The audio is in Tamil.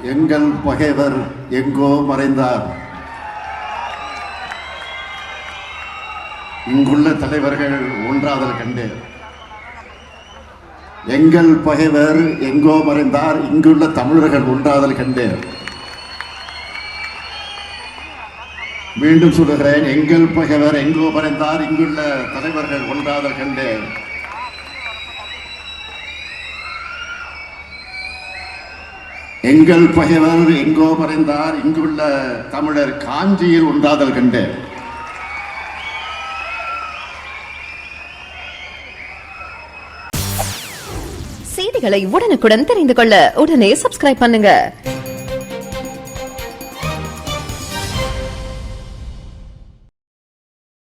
எங்கள் பகைவர் எங்கோ மறைந்தார். இங்குள்ள தலைவர்கள் ஒன்றாதல் கண்டேன். எங்கள் பகைவர் எங்கோ மறைந்தார், இங்குள்ள தமிழர்கள் ஒன்றாதல் கண்டேன். மீண்டும் சொல்லுகிறேன், எங்கள் பகைவர் எங்கோ மறைந்தார், இங்குள்ள தலைவர்கள் ஒன்றாதல் கண்டேன். எங்கள் பகைவர் எங்கோ மறைந்தார், இங்குள்ள தமிழர் காஞ்சியில் ஒன்றாதல் கண்டேன். செய்திகளை உடனுக்குடன் தெரிந்து கொள்ள உடனே சப்ஸ்கிரைப் பண்ணுங்க.